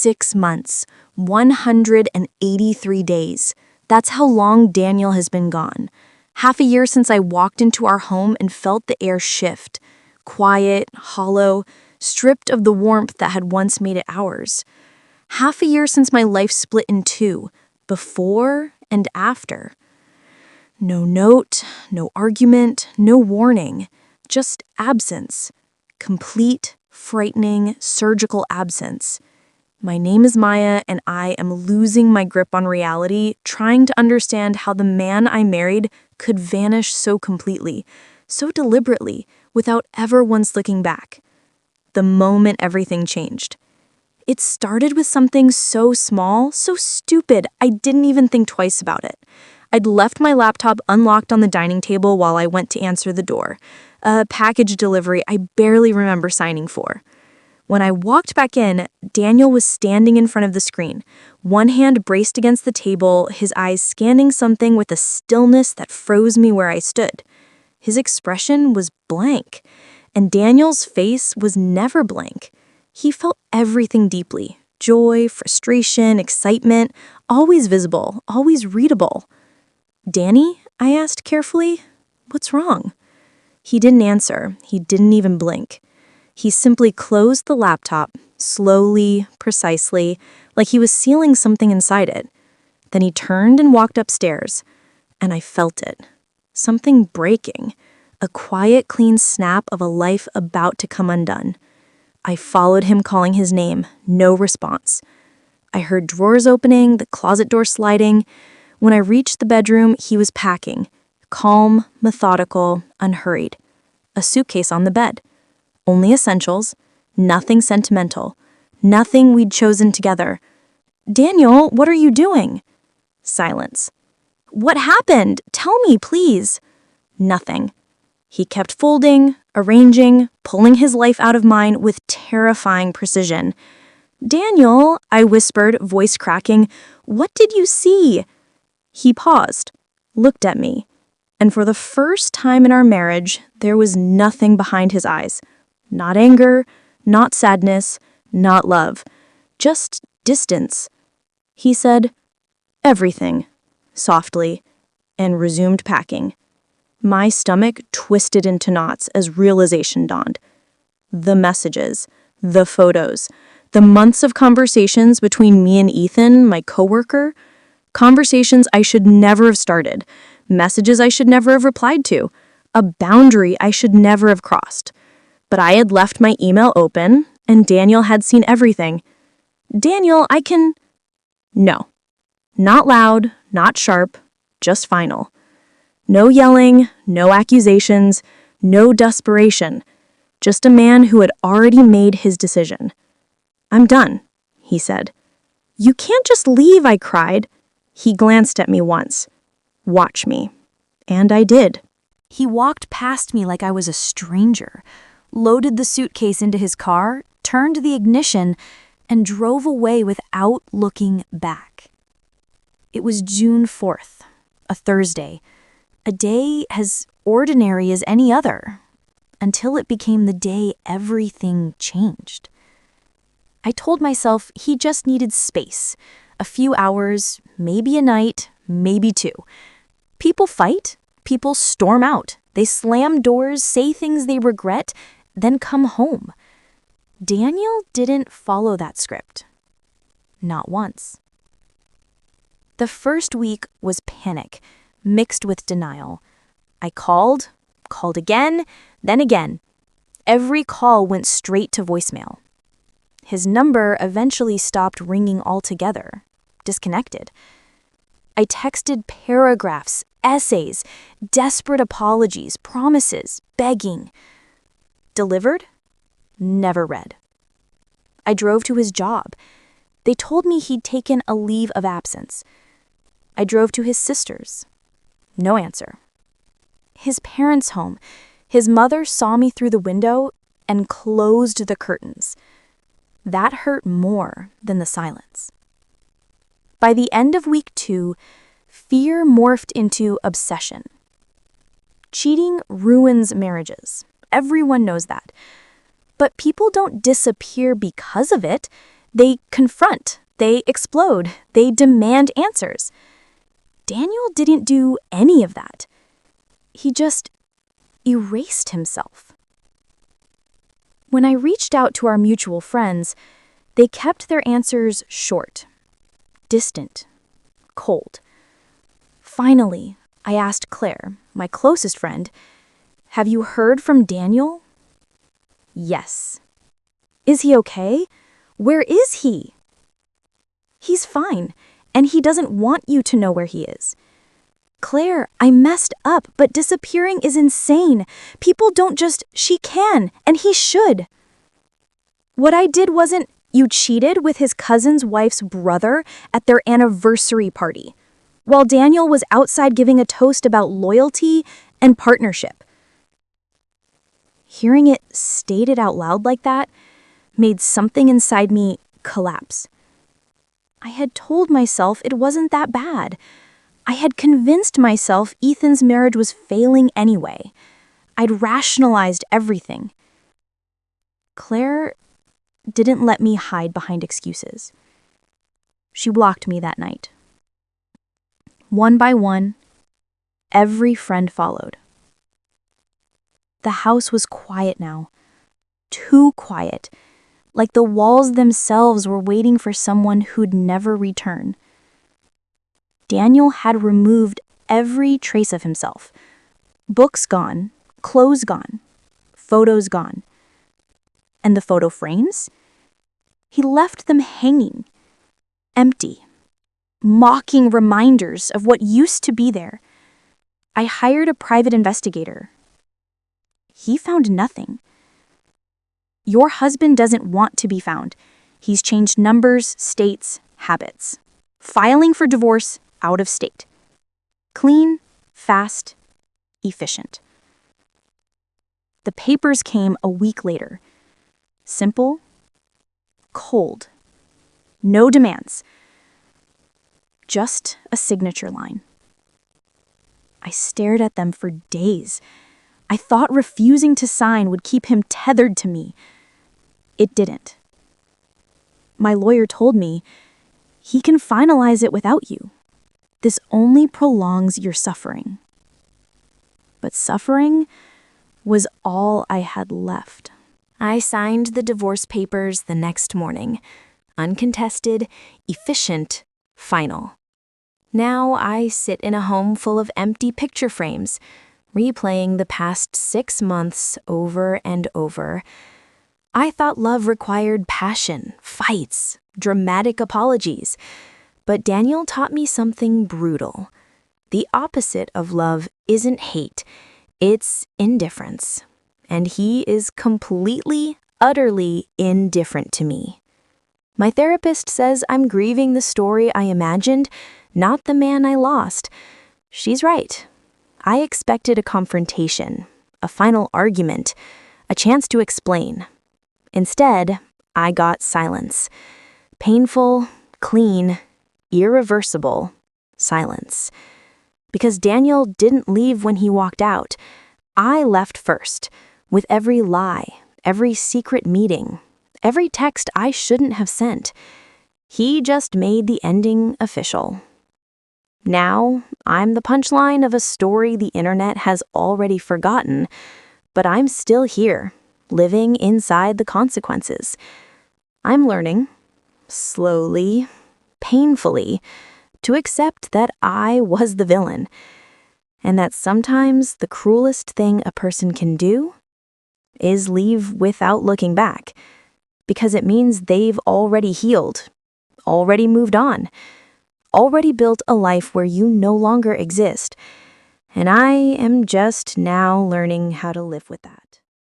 6 months, 183 days. That's how long Daniel has been gone. Half a year since I walked into our home and felt the air shift. Quiet, hollow, stripped of the warmth that had once made it ours. Half a year since my life split in two, before and after. No note, no argument, no warning, just absence. Complete, frightening, surgical absence. My name is Maya, and I am losing my grip on reality, trying to understand how the man I married could vanish so completely, so deliberately, without ever once looking back. The moment everything changed. It started with something so small, so stupid, I didn't even think twice about it. I'd left my laptop unlocked on the dining table while I went to answer the door. A package delivery I barely remember signing for. When I walked back in, Daniel was standing in front of the screen, one hand braced against the table, his eyes scanning something with a stillness that froze me where I stood. His expression was blank, and Daniel's face was never blank. He felt everything deeply. Joy, frustration, excitement, always visible, always readable. "Danny?" I asked carefully. "What's wrong?" He didn't answer. He didn't even blink. He simply closed the laptop, slowly, precisely, like he was sealing something inside it. Then he turned and walked upstairs, and I felt it. Something breaking. A quiet, clean snap of a life about to come undone. I followed him, calling his name. No response. I heard drawers opening, the closet door sliding. When I reached the bedroom, he was packing. Calm, methodical, unhurried. A suitcase on the bed. Only essentials. Nothing sentimental. Nothing we'd chosen together. "Daniel, what are you doing?" Silence. "What happened? Tell me, please." Nothing. He kept folding, arranging, pulling his life out of mine with terrifying precision. "Daniel," I whispered, voice cracking, "what did you see?" He paused, looked at me, and for the first time in our marriage, there was nothing behind his eyes. Not anger, not sadness, not love. Just distance. He said, "Everything," softly, and resumed packing. My stomach twisted into knots as realization dawned. The messages, the photos, the months of conversations between me and Ethan, my coworker, conversations I should never have started, messages I should never have replied to, a boundary I should never have crossed. But I had left my email open, and Daniel had seen everything. "Daniel, I can—" No. Not loud, not sharp, just final. No yelling, no accusations, no desperation. Just a man who had already made his decision. "I'm done," he said. "You can't just leave," I cried. He glanced at me once. "Watch me." And I did. He walked past me like I was a stranger, loaded the suitcase into his car, turned the ignition, and drove away without looking back. It was June 4th, a Thursday, a day as ordinary as any other, until it became the day everything changed. I told myself he just needed space, a few hours, maybe a night, maybe two. People fight, people storm out, they slam doors, say things they regret, then come home. Daniel didn't follow that script. Not once. The first week was panic, mixed with denial. I called again, then again. Every call went straight to voicemail. His number eventually stopped ringing altogether, disconnected. I texted paragraphs, essays, desperate apologies, promises, begging. Delivered? Never read. I drove to his job. They told me he'd taken a leave of absence. I drove to his sister's. No answer. His parents' home. His mother saw me through the window and closed the curtains. That hurt more than the silence. By the end of week 2, fear morphed into obsession. Cheating ruins marriages. Everyone knows that. But people don't disappear because of it. They confront, they explode, they demand answers. Daniel didn't do any of that. He just erased himself. When I reached out to our mutual friends, they kept their answers short, distant, cold. Finally, I asked Claire, my closest friend, "Have you heard from Daniel?" "Yes." "Is he okay? Where is he?" "He's fine, and he doesn't want you to know where he is." "Claire, I messed up, but disappearing is insane. People don't just, she can, and he should." "What I did wasn't, you cheated with his cousin's wife's brother at their anniversary party, while Daniel was outside giving a toast about loyalty and partnership." Hearing it stated out loud like that made something inside me collapse. I had told myself it wasn't that bad. I had convinced myself Ethan's marriage was failing anyway. I'd rationalized everything. Claire didn't let me hide behind excuses. She blocked me that night. One by one, every friend followed. The house was quiet now. Too quiet. Like the walls themselves were waiting for someone who'd never return. Daniel had removed every trace of himself. Books gone, clothes gone, photos gone. And the photo frames? He left them hanging, empty, mocking reminders of what used to be there. I hired a private investigator. He found nothing. "Your husband doesn't want to be found. He's changed numbers, states, habits. Filing for divorce out of state. Clean, fast, efficient." The papers came a week later. Simple, cold, no demands. Just a signature line. I stared at them for days. I thought refusing to sign would keep him tethered to me. It didn't. My lawyer told me, "He can finalize it without you. This only prolongs your suffering." But suffering was all I had left. I signed the divorce papers the next morning. Uncontested, efficient, final. Now I sit in a home full of empty picture frames, replaying the past 6 months over and over. I thought love required passion, fights, dramatic apologies. But Daniel taught me something brutal. The opposite of love isn't hate, it's indifference. And he is completely, utterly indifferent to me. My therapist says I'm grieving the story I imagined, not the man I lost. She's right. I expected a confrontation, a final argument, a chance to explain. Instead, I got silence. Painful, clean, irreversible silence. Because Daniel didn't leave when he walked out. I left first, with every lie, every secret meeting, every text I shouldn't have sent. He just made the ending official. Now, I'm the punchline of a story the internet has already forgotten, but I'm still here, living inside the consequences. I'm learning, slowly, painfully, to accept that I was the villain, and that sometimes the cruelest thing a person can do is leave without looking back, because it means they've already healed, already moved on, already built a life where you no longer exist, and I am just now learning how to live with that.